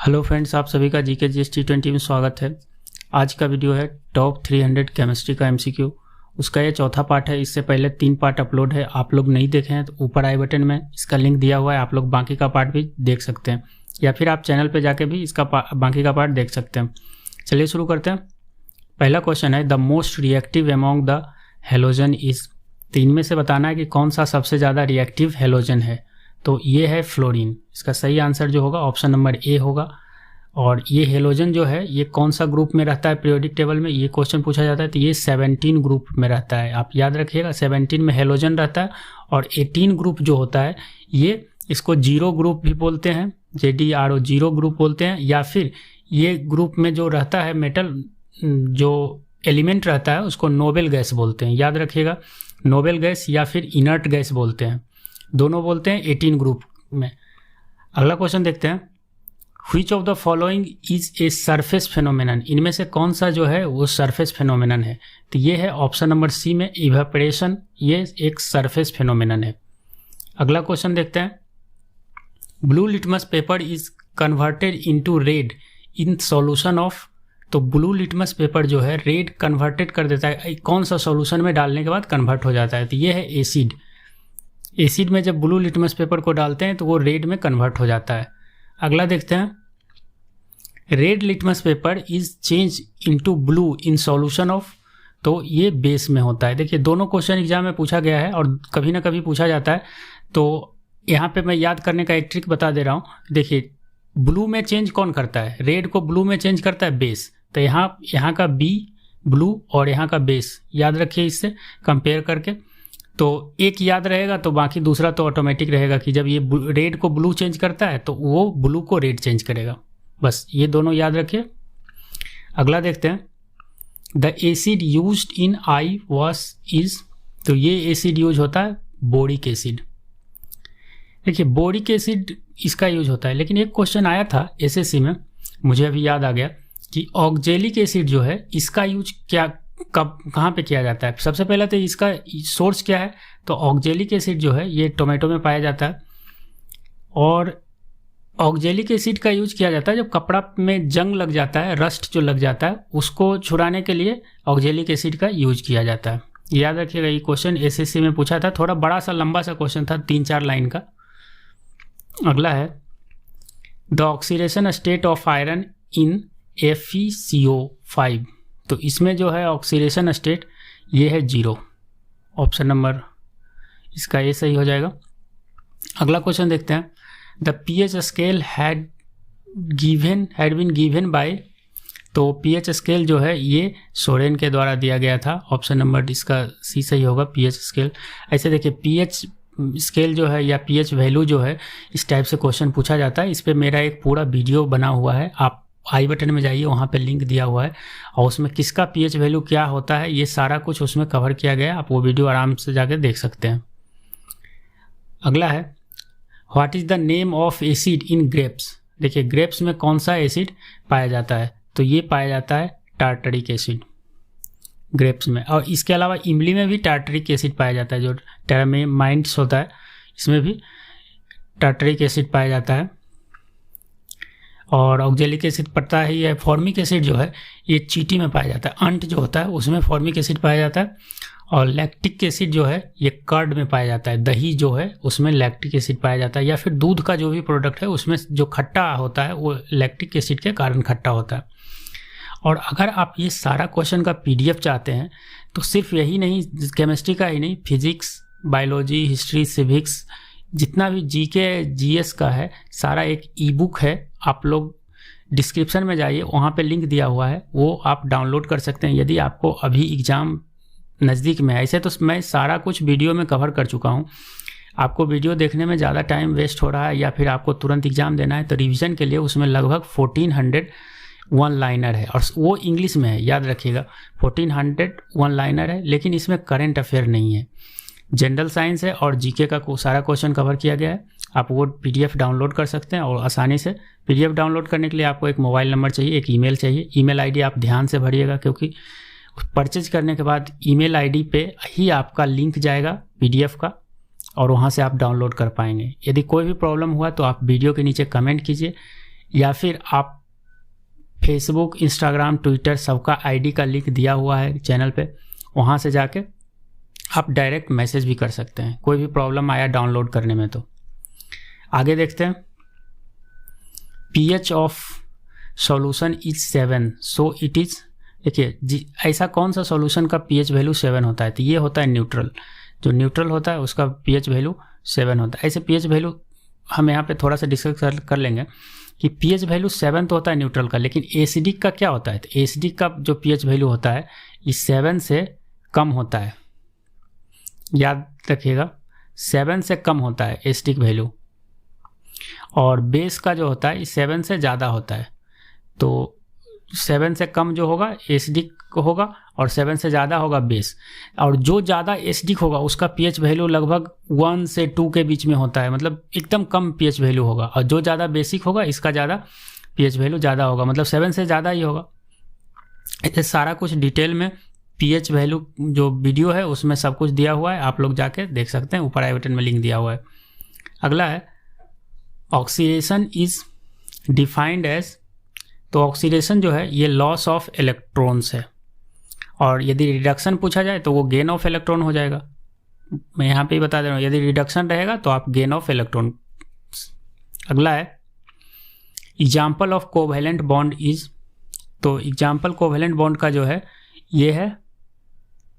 Hello friends, आप सभी का जीके जीएस T20 में स्वागत है। आज का वीडियो है टॉप 300 केमिस्ट्री का एमसीक्यू। उसका ये चौथा पार्ट है। इससे पहले 3 पार्ट अपलोड है, आप लोग नहीं देखे हैं तो ऊपर आई बटन में इसका लिंक दिया हुआ है, आप लोग बाकी का पार्ट भी देख सकते हैं, या फिर आप चैनल पर जाके भी इसका बाकी का पार्ट देख सकते हैं। चलिए शुरू करते हैं। पहला क्वेश्चन है the most reactive among the halogen is. तो इनमें से बताना है कि कौन सा सबसे ज़्यादा रिएक्टिव हेलोजन है। तो ये है फ्लोरीन। इसका सही आंसर जो होगा ऑप्शन नंबर ए होगा। और ये हेलोजन जो है ये कौन सा ग्रुप में रहता है पीरियोडिक टेबल में, ये क्वेश्चन पूछा जाता है। तो ये 17 ग्रुप में रहता है। आप याद रखिएगा 17 में हेलोजन रहता है। और 18 ग्रुप जो होता है ये इसको जीरो ग्रुप भी बोलते हैं, JDRO जीरो ग्रुप बोलते हैं। या फिर ये ग्रुप में जो रहता है मेटल जो एलिमेंट रहता है उसको नोबेल गैस बोलते हैं। याद रखिएगा नोबेल गैस या फिर इनर्ट गैस बोलते हैं, दोनों बोलते हैं 18 ग्रुप में। अगला क्वेश्चन देखते हैं। Which of the following is a surface phenomenon. इनमें से कौन सा जो है वो सरफेस फेनोमेनन है। तो ये है ऑप्शन नंबर सी में इवेपोरेशन, ये एक सरफेस फेनोमेनन है। अगला क्वेश्चन देखते हैं। Blue litmus paper is converted into red in solution of. तो ब्लू लिटमस पेपर जो है रेड कन्वर्टेड कर देता है, कौन सा सॉल्यूशन में डालने के बाद कन्वर्ट हो जाता है। तो ये है एसिड। एसिड में जब ब्लू लिटमस पेपर को डालते हैं तो वो रेड में कन्वर्ट हो जाता है। अगला देखते हैं। Red litmus paper is change into blue in solution of. तो ये बेस में होता है। देखिए दोनों क्वेश्चन एग्जाम में पूछा गया है और कभी ना कभी पूछा जाता है। तो यहाँ पे मैं याद करने का एक ट्रिक बता दे रहा हूँ। देखिए ब्लू में चेंज कौन करता है, रेड को ब्लू में चेंज करता है बेस। तो यहाँ का बी ब्लू और यहाँ का बेस याद रखिए इससे कंपेयर करके। तो एक याद रहेगा तो बाकी दूसरा तो ऑटोमेटिक रहेगा कि जब ये रेड को ब्लू चेंज करता है तो वो ब्लू को रेड चेंज करेगा। बस ये दोनों याद रखिए। अगला देखते हैं। The acid used in I wash is. तो ये एसिड यूज होता है बोरिक एसिड। देखिए बोरिक एसिड इसका यूज होता है। लेकिन एक क्वेश्चन आया था SSC में, मुझे अभी याद आ गया कि ऑक्जेलिक एसिड जो है इसका यूज कब कहाँ पे किया जाता है। सबसे पहले तो इसका सोर्स क्या है। तो ऑक्जेलिक एसिड जो है ये टोमेटो में पाया जाता है। और ऑक्जेलिक एसिड का यूज किया जाता है जब कपड़ा में जंग लग जाता है, रस्ट जो लग जाता है उसको छुड़ाने के लिए ऑक्जेलिक एसिड का यूज किया जाता है। याद रखिएगा ये क्वेश्चन SSC में पूछा था। थोड़ा बड़ा सा लंबा सा क्वेश्चन था, 3-4 लाइन का। अगला है the oxidation state of iron in FeCO5। तो इसमें जो है ऑक्सीडेशन स्टेट ये है 0। ऑप्शन नंबर इसका ये सही हो जाएगा। अगला क्वेश्चन देखते हैं। The pH scale had been given by. तो pH स्केल जो है ये सोरेन के द्वारा दिया गया था। ऑप्शन नंबर इसका सी सही होगा, pH स्केल। ऐसे देखिए pH स्केल जो है या pH वैल्यू जो है इस टाइप से क्वेश्चन पूछा जाता है। इस पर मेरा एक पूरा वीडियो बना हुआ है, आप आई बटन में जाइए, वहाँ पे लिंक दिया हुआ है और उसमें किसका pH वैल्यू क्या होता है ये सारा कुछ उसमें कवर किया गया है। आप वो वीडियो आराम से जाकर देख सकते हैं। अगला है what is the name of acid in grapes. देखिए ग्रेप्स में कौन सा एसिड पाया जाता है। तो ये पाया जाता है टार्टरिक एसिड ग्रेप्स में। और इसके अलावा इमली में भी टार्टरिक एसिड पाया जाता है, जो टेरामाइड्स होता है इसमें भी टार्टरिक एसिड पाया जाता है। और ऑक्जेलिक एसिड पड़ता है या फॉर्मिक एसिड जो है ये चींटी में पाया जाता है। अंट जो होता है उसमें फॉर्मिक एसिड पाया जाता है। और लैक्टिक एसिड जो है ये कर्ड में पाया जाता है। दही जो है उसमें लैक्टिक एसिड पाया जाता है। या फिर दूध का जो भी प्रोडक्ट है उसमें जो खट्टा होता है वो लैक्टिक एसिड के कारण खट्टा होता है। और अगर आप ये सारा क्वेश्चन का PDF चाहते हैं तो सिर्फ यही नहीं, केमिस्ट्री का ही नहीं, फिजिक्स, बायोलॉजी, हिस्ट्री, सिविक्स, जितना भी GK GS का है सारा एक ई-बुक है। आप लोग डिस्क्रिप्शन में जाइए, वहाँ पे लिंक दिया हुआ है, वो आप डाउनलोड कर सकते हैं यदि आपको अभी एग्ज़ाम नज़दीक में है। ऐसे तो मैं सारा कुछ वीडियो में कवर कर चुका हूँ। आपको वीडियो देखने में ज़्यादा टाइम वेस्ट हो रहा है या फिर आपको तुरंत एग्ज़ाम देना है तो रिविज़न के लिए उसमें लगभग 1400 वन लाइनर है और वो इंग्लिश में है। याद रखिएगा 1400 वन लाइनर है, लेकिन इसमें करंट अफेयर नहीं है, जनरल साइंस है और GK का सारा क्वेश्चन कवर किया गया है। आप वो PDF डाउनलोड कर सकते हैं और आसानी से। PDF डाउनलोड करने के लिए आपको एक मोबाइल नंबर चाहिए, एक ईमेल चाहिए। ईमेल ID आप ध्यान से भरिएगा क्योंकि परचेज करने के बाद ईमेल ID पे ही आपका लिंक जाएगा PDF का और वहाँ से आप डाउनलोड कर पाएंगे। यदि कोई भी प्रॉब्लम हुआ तो आप वीडियो के नीचे कमेंट कीजिए या फिर आप फेसबुक, इंस्टाग्राम, ट्विटर सबका आईडी का लिंक दिया हुआ है चैनल पे, वहाँ से जाके आप डायरेक्ट मैसेज भी कर सकते हैं कोई भी प्रॉब्लम आया डाउनलोड करने में। तो आगे देखते हैं। pH of solution is 7 so it is, देखिए ऐसा कौन सा सॉल्यूशन का pH वैल्यू 7 होता है, तो ये होता है न्यूट्रल। जो न्यूट्रल होता है उसका pH वैल्यू 7 होता है। ऐसे pH वैल्यू हम यहाँ पे थोड़ा सा डिस्कस कर लेंगे कि pH वैल्यू 7 तो होता है न्यूट्रल का, लेकिन एसिडिक का क्या होता है। तो एसिडिक का जो pH वैल्यू होता है ये 7 से कम होता है, याद रखिएगा 7 से कम होता है एसिडिक वैल्यू। और बेस का जो होता है ये 7 से ज़्यादा होता है। तो 7 से कम जो होगा एसिडिक होगा और 7 से ज़्यादा होगा बेस। और जो ज़्यादा एसिडिक होगा उसका pH वैल्यू लगभग 1 से 2 के बीच में होता है, मतलब एकदम कम pH वैल्यू होगा। और जो ज़्यादा बेसिक होगा इसका ज़्यादा pH वैल्यू ज़्यादा होगा, मतलब 7 से ज़्यादा ही होगा। ऐसे सारा कुछ डिटेल में pH वैल्यू जो वीडियो है उसमें सब कुछ दिया हुआ है, आप लोग जाके देख सकते हैं, ऊपर आई बटन में लिंक दिया हुआ है। अगला है ऑक्सीडेशन इज डिफाइंड एज, तो ऑक्सीडेशन जो है ये लॉस ऑफ इलेक्ट्रॉन्स है, और यदि रिडक्शन पूछा जाए तो वो गेन ऑफ इलेक्ट्रॉन हो जाएगा। मैं यहाँ पे ही बता दे रहा हूँ, यदि रिडक्शन रहेगा तो आप गेन ऑफ इलेक्ट्रॉन। अगला है example of covalent bond is, तो एग्जाम्पल कोवैलेंट बॉन्ड का जो है ये है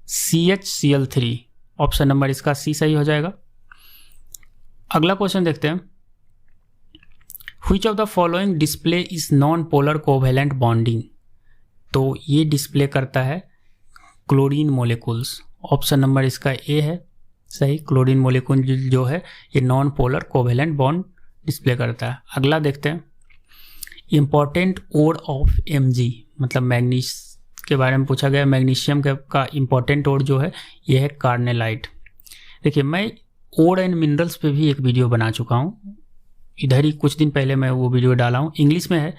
CHCl3, ऑप्शन नंबर इसका सी सही हो जाएगा। अगला क्वेश्चन देखते हैं। Which of the following display is non-polar covalent bonding, तो ये डिस्प्ले करता है क्लोरीन मोलिकुल्स, ऑप्शन नंबर इसका ए है सही। क्लोरीन मोलिकुल जो है ये non polar covalent bond display करता है। अगला देखते हैं इम्पॉर्टेंट ओड ऑफ Mg, मतलब मैग्नीस के बारे में पूछा गया। मैग्नीशियम का इम्पॉर्टेंट ओड जो है ये है कार्नेलाइट। देखिए मैं ओड एंड मिनरल्स पे भी एक वीडियो बना चुका हूँ, इधर ही कुछ दिन पहले मैं वो वीडियो डाला हूँ, इंग्लिश में है।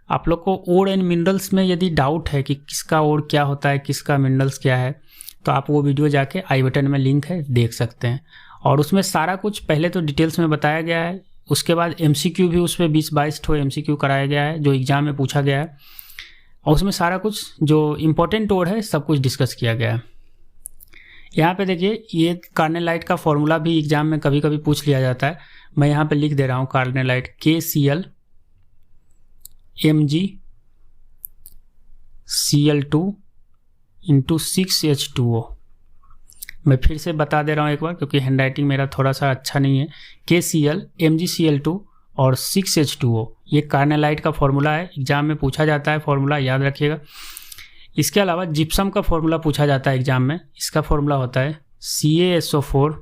आप लोग को ओड एंड मिनरल्स में यदि डाउट है कि किसका ओड क्या होता है, किसका मिनरल्स क्या है, तो आप वो वीडियो जाके आई बटन में लिंक है देख सकते हैं। और उसमें सारा कुछ पहले तो डिटेल्स में बताया गया है, उसके बाद MCQ भी उस पर 20-22 ठो MCQ कराया गया है जो एग्जाम में पूछा गया है, और उसमें सारा कुछ जो इम्पोर्टेंट ओड है सब कुछ डिस्कस किया गया है। यहाँ पे देखिए ये कार्नेलाइट का फॉर्मूला भी एग्जाम में कभी कभी पूछ लिया जाता है, मैं यहाँ पे लिख दे रहा हूँ carnallite KCl Mg Cl2 into 6H2O। मैं फिर से बता दे रहा हूँ एक बार क्योंकि हैंड राइटिंग मेरा थोड़ा सा अच्छा नहीं है। KCl Mg Cl2 और 6H2O ये कार्नेलाइट का फॉर्मूला है, एग्जाम में पूछा जाता है फॉर्मूला, याद रखिएगा। इसके अलावा जिप्सम का फॉर्मूला पूछा जाता है एग्जाम में, इसका फॉर्मूला होता है CaSO4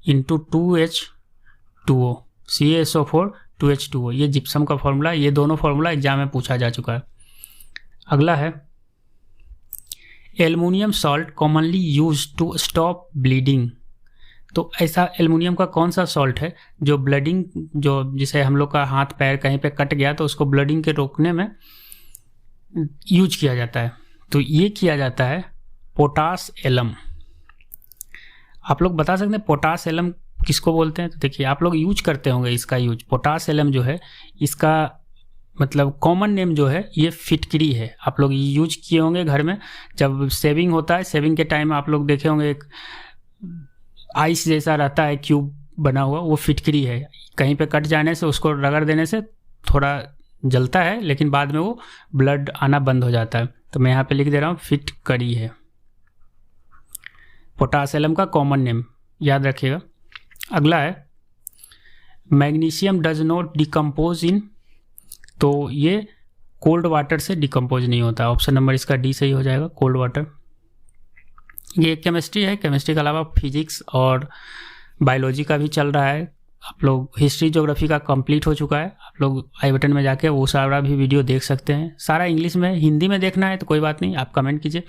into 2H2O, CaSO4 2H2O, ये जिप्सम का फॉर्मूला, ये दोनों फॉर्मूला एग्जाम में पूछा जा चुका है। अगला है aluminium salt commonly used to stop bleeding, तो ऐसा एल्युमिनियम का कौन सा सॉल्ट है जो ब्लडिंग, जो जिसे हम लोग का हाथ पैर कहीं पे कट गया तो उसको ब्लडिंग के रोकने में यूज किया जाता है, तो ये किया जाता है पोटास एलम। आप लोग बता सकते हैं पोटास एलम किसको बोलते हैं, तो देखिए आप लोग यूज करते होंगे इसका यूज। पोटास एलम जो है इसका मतलब कॉमन नेम जो है ये फिटकरी है, आप लोग यूज किए होंगे घर में जब सेविंग होता है, सेविंग के टाइम आप लोग देखे होंगे एक आइस जैसा रहता है क्यूब बना हुआ, वो फिटकरी है। कहीं पे कट जाने से उसको रगड़ देने से थोड़ा जलता है लेकिन बाद में वो ब्लड आना बंद हो जाता है, तो मैं यहाँ पे लिख दे रहा हूँ फिटकरी है पोटासियम का कॉमन नेम, याद रखिएगा। अगला है magnesium does not decompose in, तो ये कोल्ड वाटर से डिकम्पोज नहीं होता, ऑप्शन नंबर इसका डी सही हो जाएगा, कोल्ड वाटर। ये केमिस्ट्री है, केमिस्ट्री के अलावा फिजिक्स और बायोलॉजी का भी चल रहा है। आप लोग हिस्ट्री ज्योग्राफी का कंप्लीट हो चुका है, आप लोग आई बटन में जाके वो सारा भी वीडियो देख सकते हैं। सारा इंग्लिश में, हिंदी में देखना है तो कोई बात नहीं, आप कमेंट कीजिए।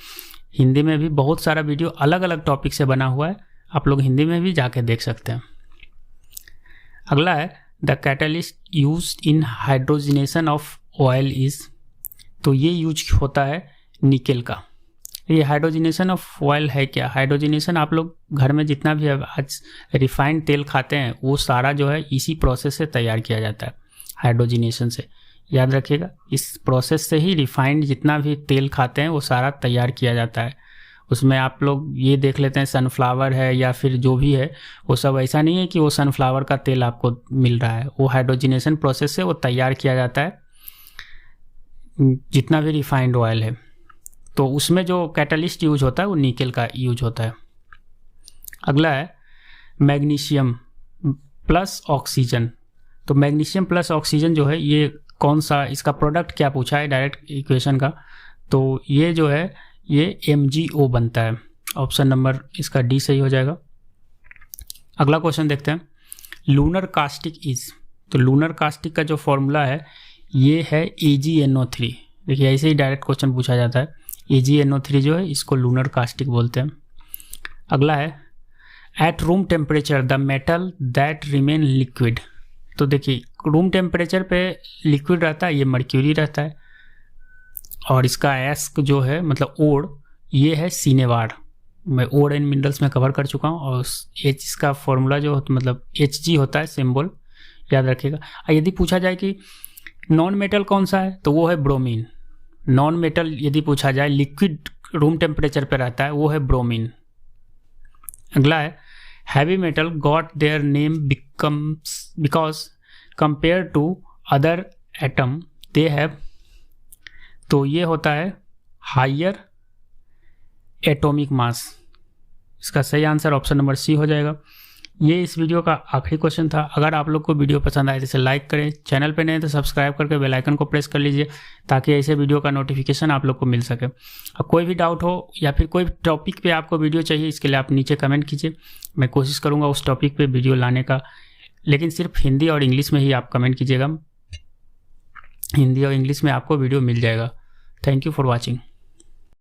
हिंदी में भी बहुत सारा वीडियो अलग अलग टॉपिक से बना हुआ है, आप लोग हिंदी में भी जाके देख सकते हैं। अगला है the catalyst used in hydrogenation of oil is, तो ये यूज होता है निकेल का। ये हाइड्रोजनेशन ऑफ ऑयल है क्या? हाइड्रोजनेशन आप लोग घर में जितना भी आज रिफाइंड तेल खाते हैं वो सारा जो है इसी प्रोसेस से तैयार किया जाता है, हाइड्रोजनेशन से। याद रखिएगा, इस प्रोसेस से ही रिफाइंड जितना भी तेल खाते हैं वो सारा तैयार किया जाता है। उसमें आप लोग ये देख लेते हैं सनफ्लावर है या फिर जो भी है, वो सब ऐसा नहीं है कि वो सनफ्लावर का तेल आपको मिल रहा है, वो हाइड्रोजनेशन प्रोसेस से वो तैयार किया जाता है जितना भी रिफाइंड ऑयल है। तो उसमें जो कैटलिस्ट यूज होता है वो निकेल का यूज होता है। अगला है मैग्नीशियम प्लस ऑक्सीजन। तो मैग्नीशियम प्लस ऑक्सीजन जो है ये कौन सा, इसका प्रोडक्ट क्या पूछा है डायरेक्ट इक्वेशन का, तो ये जो है ये MgO बनता है। ऑप्शन नंबर इसका डी सही हो जाएगा। अगला क्वेश्चन देखते हैं, लूनर कास्टिक इज। तो लूनर कास्टिक का जो फॉर्मूला है ये है AgNO3। देखिए ऐसे ही डायरेक्ट क्वेश्चन पूछा जाता है। AgNO3 जो है इसको लूनर कास्टिक बोलते हैं। अगला है at room temperature the metal that remain liquid. तो देखिए रूम टेम्परेचर पे लिक्विड रहता है, ये मर्क्यूरी रहता है, और इसका एस्क जो है मतलब ओड, ये है सिनेवार। मैं ओड एंड मिनरल्स में कवर कर चुका हूँ। और H इसका फॉर्मूला जो मतलब Hg होता है सिंबल, याद रखिएगा। यदि पूछा जाए कि नॉन मेटल कौन सा है तो वो है ब्रोमीन। नॉन मेटल यदि पूछा जाए लिक्विड रूम टेम्परेचर पे रहता है वो है ब्रोमीन। अगला है heavy metal got their name because compare to other atom they have. तो ये होता है हायर एटॉमिक मास। इसका सही आंसर ऑप्शन नंबर सी हो जाएगा। ये इस वीडियो का आखिरी क्वेश्चन था। अगर आप लोग को वीडियो पसंद आए तो इसे लाइक करें, चैनल पे नए तो सब्सक्राइब करके बेल आइकन को प्रेस कर लीजिए ताकि ऐसे वीडियो का नोटिफिकेशन आप लोग को मिल सके। और कोई भी डाउट हो या फिर कोई टॉपिक पे आपको वीडियो चाहिए, इसके लिए आप नीचे कमेंट कीजिए। मैं कोशिश करूँगा उस टॉपिक पे वीडियो लाने का, लेकिन सिर्फ हिंदी और इंग्लिश में ही आप कमेंट कीजिएगा। हिंदी और इंग्लिश में आपको वीडियो मिल जाएगा। Thank you for watching.